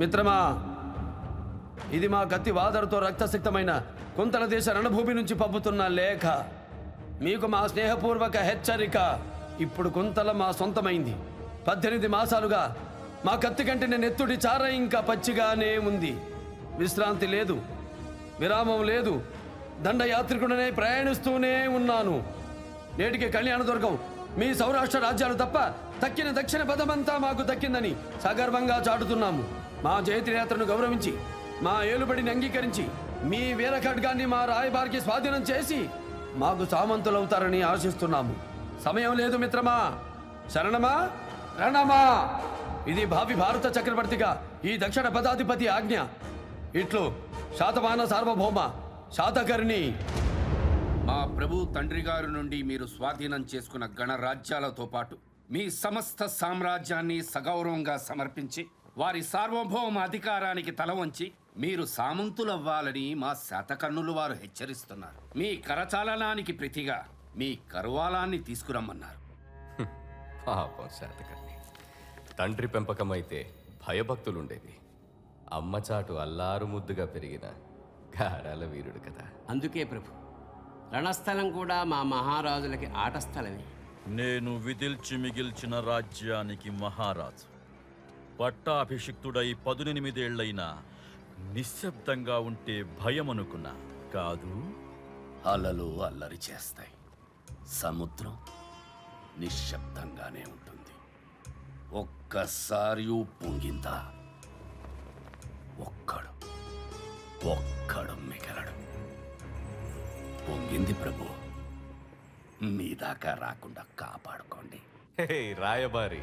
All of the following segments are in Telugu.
మిత్రమా, ఇది మా కత్తి వాదరుతో రక్తసిక్తమైన కుంతల దేశ రణభూమి నుంచి పంపుతున్న లేఖ. మీకు మా స్నేహపూర్వక హెచ్చరిక. ఇప్పుడు కుంతల మా సొంతమైంది. 18 మాసాలుగా మా కత్తి కంటిన నెత్తుడి చార ఇంకా పచ్చిగానే ఉంది. విశ్రాంతి లేదు, విరామం లేదు. దండయాత్రికుడనే ప్రయాణిస్తూనే ఉన్నాను. నేటికి కళ్యాణదుర్గం మీ సౌరాష్ట్ర రాజ్యాలు తప్ప తక్కిన దక్షిణ పదమంతా మాకు దక్కిందని సగర్వంగా చాటుతున్నాము. మా జయత్రయాత్రను గౌరవించి, మా ఏలుబడిని అంగీకరించి, మీ వీరఖడ్గాన్ని మా రాయబారికి స్వాధీనం చేసి మాకు సామంతులవుతారని ఆశిస్తున్నాము. సమయం లేదు మిత్రమా. శరణమా, రణమా. ఇది భావి భారత చక్రవర్తిగా ఈ దక్షిణ పదాధిపతి ఆజ్ఞ. ఇట్లు శాతవాహన సార్వభౌమ శాతకర్ణి. మా ప్రభు తండ్రి గారి నుండి మీరు స్వాధీనం చేసుకున్న గణరాజ్యాలతో పాటు మీ సమస్త సామ్రాజ్యాన్ని సగౌరవంగా సమర్పించి వారి సార్వభౌమ అధికారానికి తల వంచి మీరు సామంతులవ్వాలని మా శాతకర్ణులు వారు హెచ్చరిస్తున్నారు. మీ కరచాలనానికి ప్రతిగా మీ కరువాలాన్ని తీసుకురమ్మన్నారు. పాపం శాతకర్ణి. తండ్రి పెంపకమైతే భయభక్తులుండేవి. అమ్మచాటు అల్లారు ముద్దుగా పెరిగిన గారాల వీరుడు కదా. అందుకే ప్రభు, రణస్థలం కూడా మా మహారాజులకి ఆటస్థలమే. నేను విదిల్చి మిగిల్చిన రాజ్యానికి మహారాజు. పట్టాభిషిక్తుడై 18 ఏళ్లైనా నిశ్శబ్దంగా ఉంటే భయం అనుకున్నా కాదు. అలలు అల్లరి చేస్తాయి, సముద్రం నిశ్శబ్దంగానే ఉంటుంది. ఒక్కసారి పొంగిందా ఒక్కడు మిగలడు. పొంగింది ప్రభు, మీ దాకా రాకుండా కాపాడుకోండి. హే రాయబారి,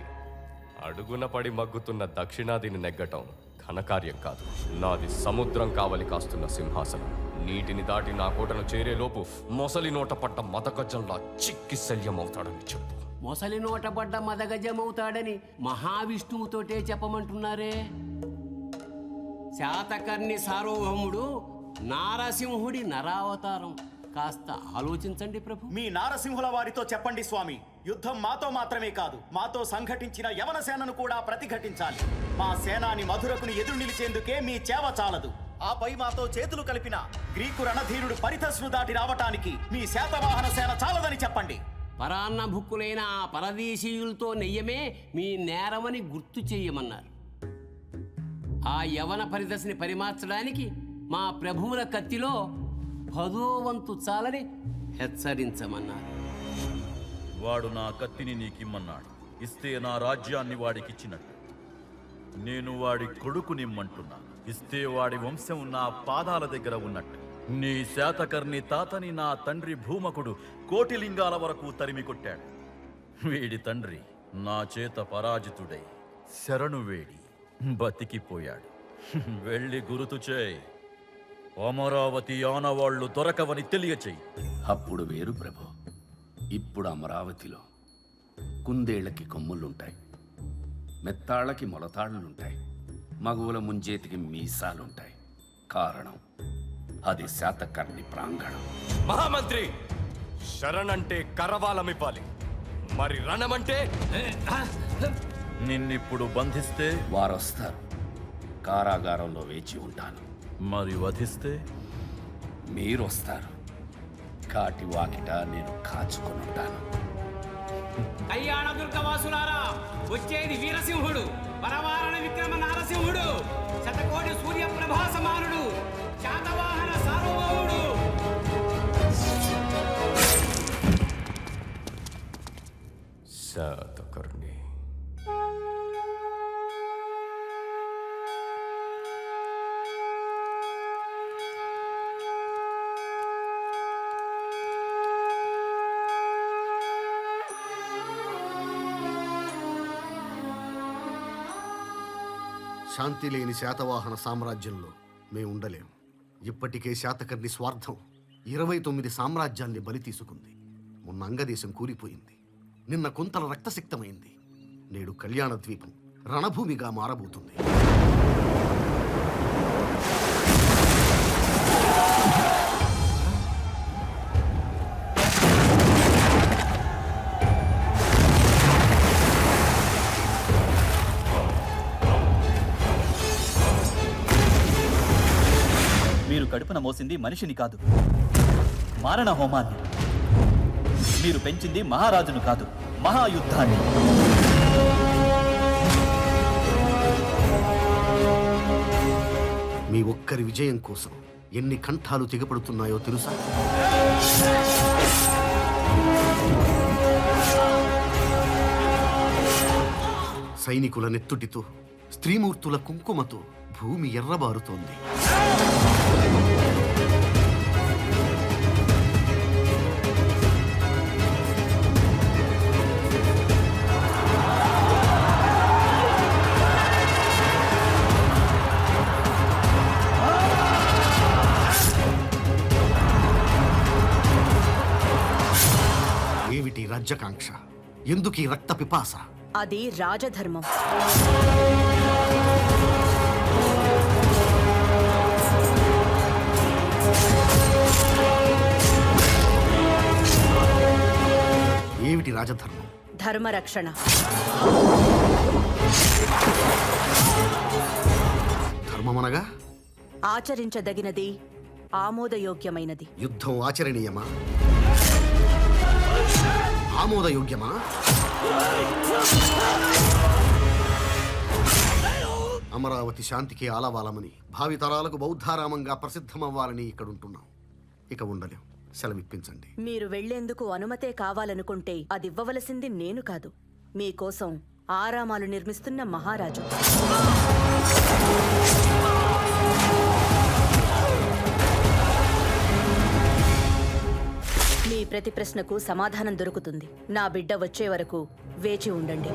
అడుగున పడి మగ్గుతున్న దక్షిణాదిని నెగ్గటం ఘనకార్యం కాదు. నాది సముద్రం కావలి కాస్తున్న సింహాసనం. నీటిని దాటి నా కోటను చేరేలోపు మొసలి నోట పడ్డ మదగజంలా చిక్కి శల్యమవుతాడని చెప్పు. మొసలి నోట పడ్డ మదగజమవుతాడని మహావిష్ణువుతోటే చెప్పమంటున్నారే. శాతకర్ణి సార్వభౌముడు నారసింహుడి నరావతారం. కాస్త ఆలోచించండి ప్రభు. మీ నారసింహుల వారితో చెప్పండి స్వామి, యుద్ధం మాతో మాత్రమే కాదు, మాతో సంఘటించిన యవన సేనను కూడా ప్రతిఘటించాలి. మా సేనాని మధురకుని ఎదురు నిలిచేందుకే మీ చేవ చాలదు. ఆపై మాతో చేతులు కలిపిన గ్రీకు రణధీరుడు పరితస్ను దాటి రావటానికి మీ శాతవాహన సేన చాలదని చెప్పండి. పరాన్న భుక్కులైన ఆ పరదేశీయులతో నెయ్యమే మీ నేరమని గుర్తు చెయ్యమన్నారు. ఆ యవన పరిదశని పరిమార్చడానికి మా ప్రభువుల కత్తిలో 10వ వంతు చాలని హెచ్చరించమన్నారు. వాడు నా కత్తిని నీకిమ్మన్నాడు. ఇస్తే నా రాజ్యాన్ని వాడికిచ్చినట్టు. నేను వాడి కొడుకునిమ్మంటున్నా. ఇస్తే వాడి వంశం నా పాదాల దగ్గర ఉన్నట్టు. నీ శాతకర్ణి తాతని నా తండ్రి భూమకుడు కోటిలింగాల వరకు తరిమి కొట్టాడు. వీడి తండ్రి నా చేత పరాజితుడై శరణు వేడి బతికిపోయాడు. వెళ్ళి గురుతు చేయి. అమరావతి ఆనవాళ్లు దొరకవని తెలియచేయి. అప్పుడు వేరు ప్రభు. ఇప్పుడు అమరావతిలో కుందేళ్లకి కొమ్ములుంటాయి, మెత్తాళ్ళకి మొలతాళ్లుంటాయి, మగువుల ముంజేతికి మీసాలుంటాయి. కారణం అది శాతకర్ణి ప్రాంగణం. మహామంత్రి, శరణంటే కరవాలమివ్వాలి, మరి రణమంటే నిన్నిప్పుడు బంధిస్తే వారొస్తారు. కారాగారంలో వేచి ఉంటాను. మరి వధిస్తే మీరొస్తారు. కాటి వాకిట నేను కాచుకొని ఉంటాను. కళ్యాణ దుర్గవాసులారా, వచ్చేది వీరసింహుడు, పరవారణ విక్రమ నారసింహుడు, శతకోటి సూర్య ప్రభా సమానుడు, శాతవాహన సార్వభౌముడు. శాతకర్ణి. శాంతి లేని శాతవాహన సామ్రాజ్యంలో మేము ఉండలేం. ఇప్పటికే శాతకర్ణి స్వార్థం 29 సామ్రాజ్యాల్ని బలి తీసుకుంది. మొన్న అంగదేశం కూలిపోయింది. నిన్న కుంతల రక్తసిక్తమైంది. నేడు కళ్యాణ ద్వీపం రణభూమిగా మారబోతుంది. మోసింది మనిషిని కాదు, మారణ హోమాన్ని. మీరు పెంచింది మహారాజును కాదు, మహాయుద్ధాన్ని. మీ ఒక్కరి విజయం కోసం ఎన్ని కంఠాలు తెగపడుతున్నాయో తెలుసా? సైనికుల నెత్తుటితో, స్త్రీమూర్తుల కుంకుమతో భూమి ఎర్రబారుతోంది. ఏమిటి రాజ్యకాంక్ష? ఎందుకు ఈ రక్త పిపాస? అది రాజధర్మం. ఏమిటి రాజధర్మం? ధర్మరక్షణ. ధర్మమనగా ఆచరించదగినది, ఆమోదయోగ్యమైనది. యుద్ధం ఆచరణీయమా? ఆమోదయోగ్యమా? అమరావతి శాంతికి ఆలవాలమని, భావితరాలకు బౌద్ధారామంగా ప్రసిద్ధమవ్వాలని ఇక్కడుంటున్నాం. ఇక ఉండలేం. సెలవిప్పించండి. మీరు వెళ్లేందుకు అనుమతే కావాలనుకుంటే అది ఇవ్వవలసింది నేను కాదు, మీకోసం ఆరామాలు నిర్మిస్తున్న మహారాజు. మీ ప్రతి ప్రశ్నకు సమాధానం దొరుకుతుంది. నా బిడ్డ వచ్చే వరకు వేచి ఉండండి.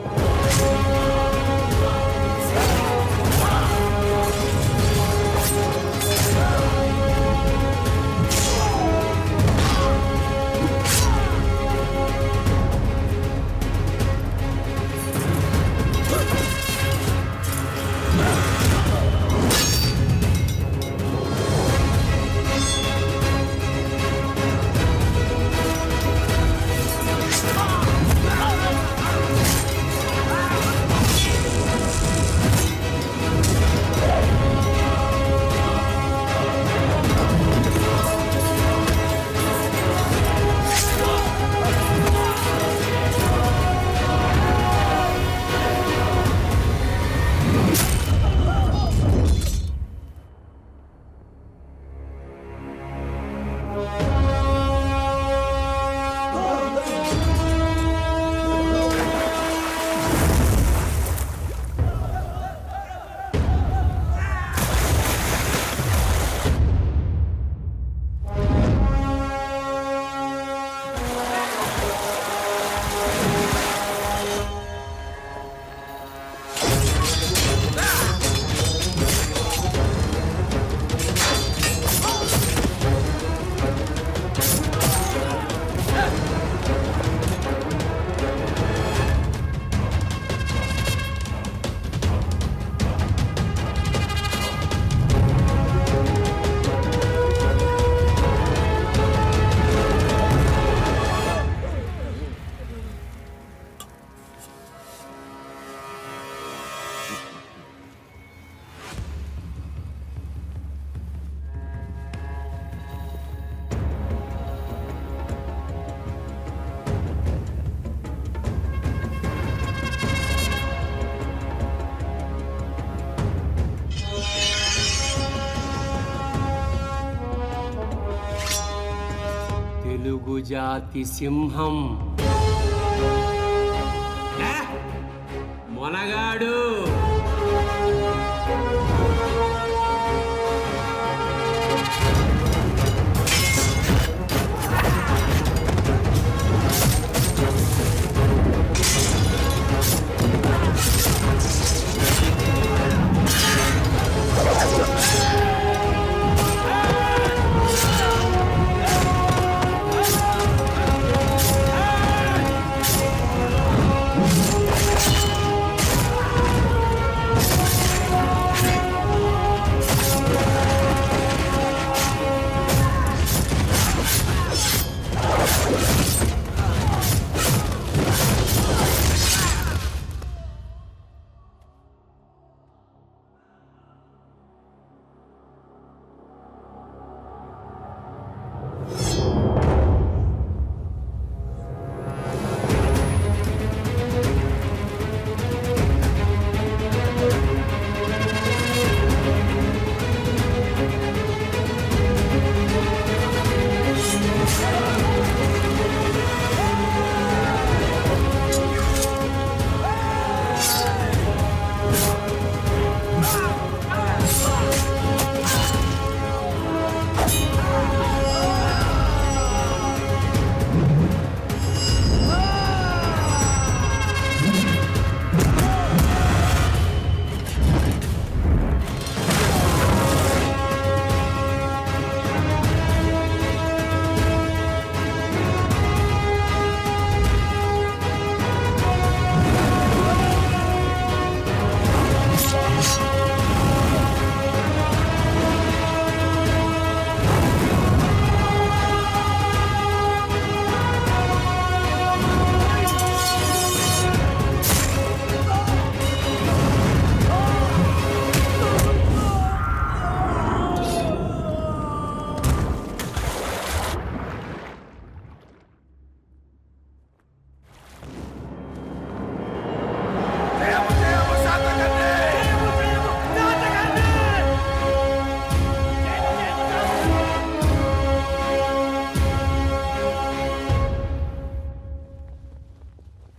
తెలుగు జాతి సింహం మొనగాడు.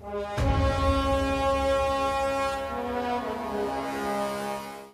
ఆ